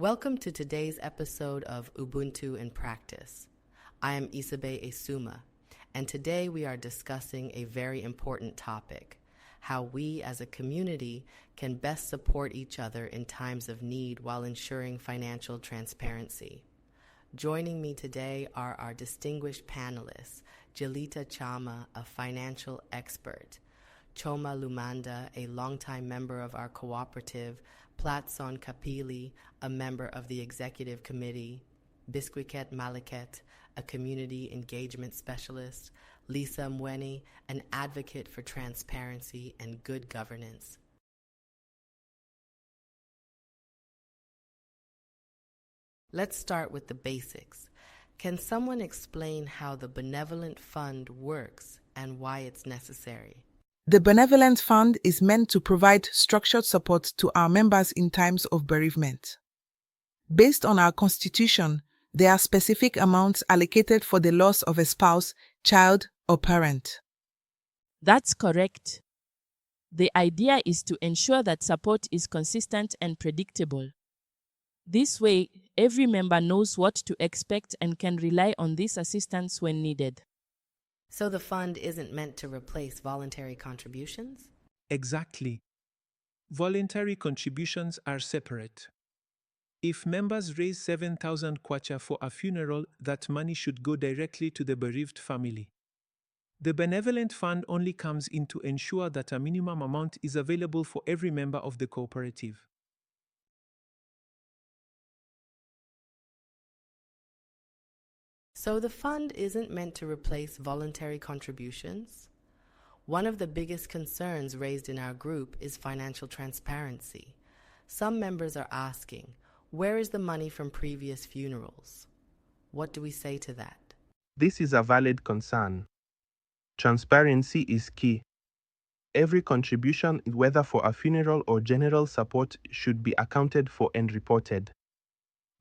Welcome to today's episode of Ubuntu in Practice. I am Isabe Esuma, and today we are discussing a very important topic: how we as a community can best support each other in times of need while ensuring financial transparency. Joining me today are our distinguished panelists: Jelita Chama, a financial expert; Choma Lumanda, a longtime member of our cooperative; Platson Kapili, a member of the executive committee; Biscuiket Maliket, a community engagement specialist; Lisa Mwene, an advocate for transparency and good governance. Let's start with the basics. Can someone explain how the Benevolent Fund works and why it's necessary? The Benevolent Fund is meant to provide structured support to our members in times of bereavement. Based on our Constitution, there are specific amounts allocated for the loss of a spouse, child, or parent. That's correct. The idea is to ensure that support is consistent and predictable. This way, every member knows what to expect and can rely on this assistance when needed. So the fund isn't meant to replace voluntary contributions? Exactly. Voluntary contributions are separate. If members raise 7,000 kwacha for a funeral, that money should go directly to the bereaved family. The Benevolent Fund only comes in to ensure that a minimum amount is available for every member of the cooperative. So the fund isn't meant to replace voluntary contributions? One of the biggest concerns raised in our group is financial transparency. Some members are asking, where is the money from previous funerals? What do we say to that? This is a valid concern. Transparency is key. Every contribution, whether for a funeral or general support, should be accounted for and reported.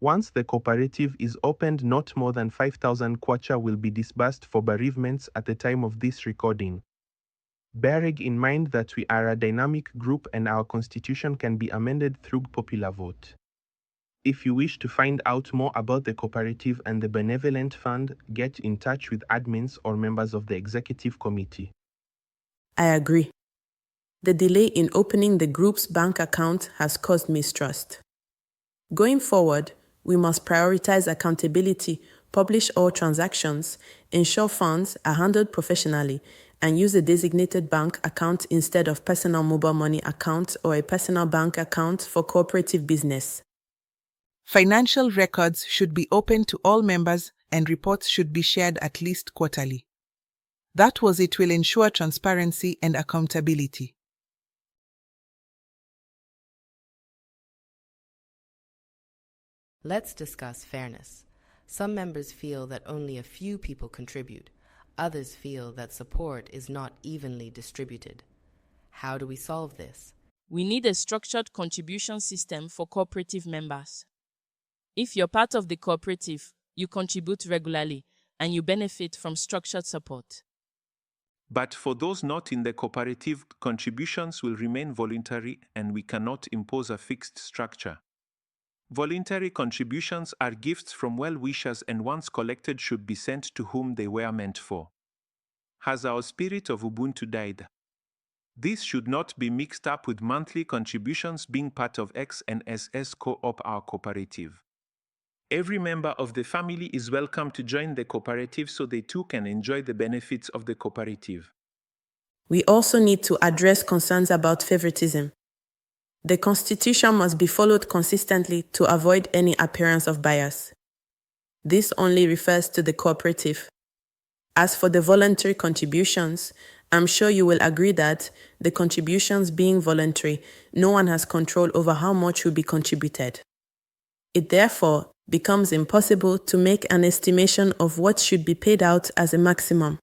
Once the cooperative is opened, not more than 5,000 kwacha will be disbursed for bereavements at the time of this recording. Bearing in mind that we are a dynamic group and our constitution can be amended through popular vote. If you wish to find out more about the cooperative and the Benevolent Fund, get in touch with admins or members of the executive committee. I agree. The delay in opening the group's bank account has caused mistrust. Going forward, we must prioritize accountability, publish all transactions, ensure funds are handled professionally, and use a designated bank account instead of personal mobile money account or a personal bank account for cooperative business. Financial records should be open to all members and reports should be shared at least quarterly. That was it will ensure transparency and accountability. Let's discuss fairness. Some members feel that only a few people contribute. Others feel that support is not evenly distributed. How do we solve this? We need a structured contribution system for cooperative members. If you're part of the cooperative, you contribute regularly and you benefit from structured support. But for those not in the cooperative, contributions will remain voluntary and we cannot impose a fixed structure. Voluntary contributions are gifts from well-wishers and once collected should be sent to whom they were meant for. Has our spirit of Ubuntu died? This should not be mixed up with monthly contributions being part of XNSS Co-op, our cooperative. Every member of the family is welcome to join the cooperative so they too can enjoy the benefits of the cooperative. We also need to address concerns about favoritism. The Constitution must be followed consistently to avoid any appearance of bias. This only refers to the cooperative. As for the voluntary contributions, I'm sure you will agree that the contributions being voluntary, no one has control over how much will be contributed. It therefore becomes impossible to make an estimation of what should be paid out as a maximum.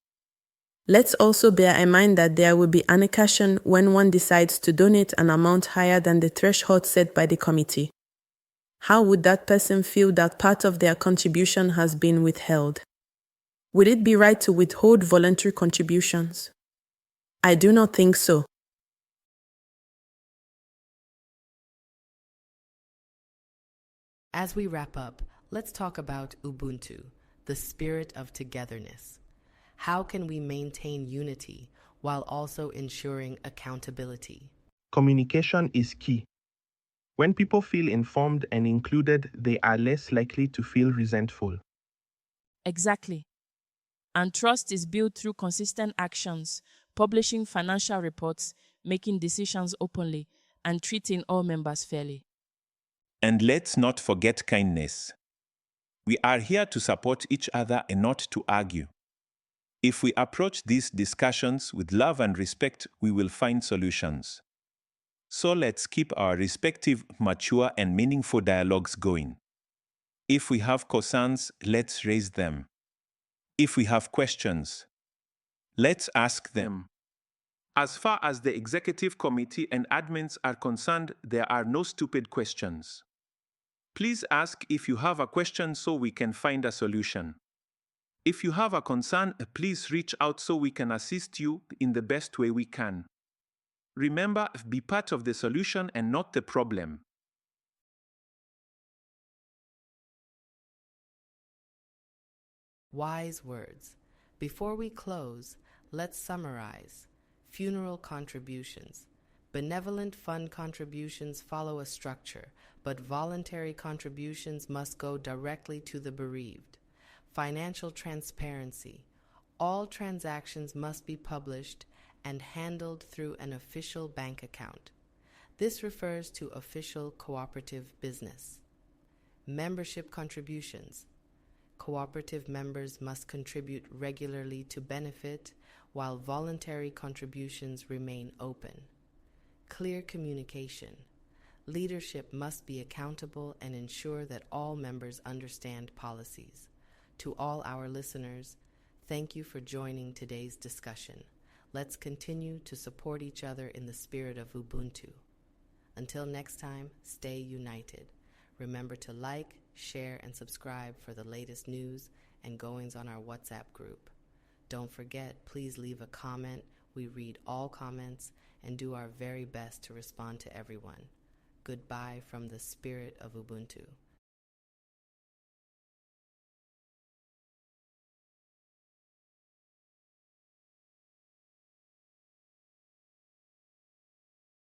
Let's also bear in mind that there will be an occasion when one decides to donate an amount higher than the threshold set by the committee. How would that person feel that part of their contribution has been withheld? Would it be right to withhold voluntary contributions? I do not think so. As we wrap up, let's talk about Ubuntu, the spirit of togetherness. How can we maintain unity while also ensuring accountability? Communication is key. When people feel informed and included, they are less likely to feel resentful. Exactly. And trust is built through consistent actions, publishing financial reports, making decisions openly, and treating all members fairly. And let's not forget kindness. We are here to support each other and not to argue. If we approach these discussions with love and respect, we will find solutions. So let's keep our respective, mature, and meaningful dialogues going. If we have concerns, let's raise them. If we have questions, let's ask them. As far as the executive committee and admins are concerned, there are no stupid questions. Please ask if you have a question so we can find a solution. If you have a concern, please reach out so we can assist you in the best way we can. Remember, be part of the solution and not the problem. Wise words. Before we close, let's summarize. Funeral contributions. Benevolent Fund contributions follow a structure, but voluntary contributions must go directly to the bereaved. Financial transparency. All transactions must be published and handled through an official bank account. This refers to official cooperative business. Membership contributions. Cooperative members must contribute regularly to benefit, while voluntary contributions remain open. Clear communication. Leadership must be accountable and ensure that all members understand policies. To all our listeners, thank you for joining today's discussion. Let's continue to support each other in the spirit of Ubuntu. Until next time, stay united. Remember to like, share, and subscribe for the latest news and goings on our WhatsApp group. Don't forget, please leave a comment. We read all comments and do our very best to respond to everyone. Goodbye from the spirit of Ubuntu.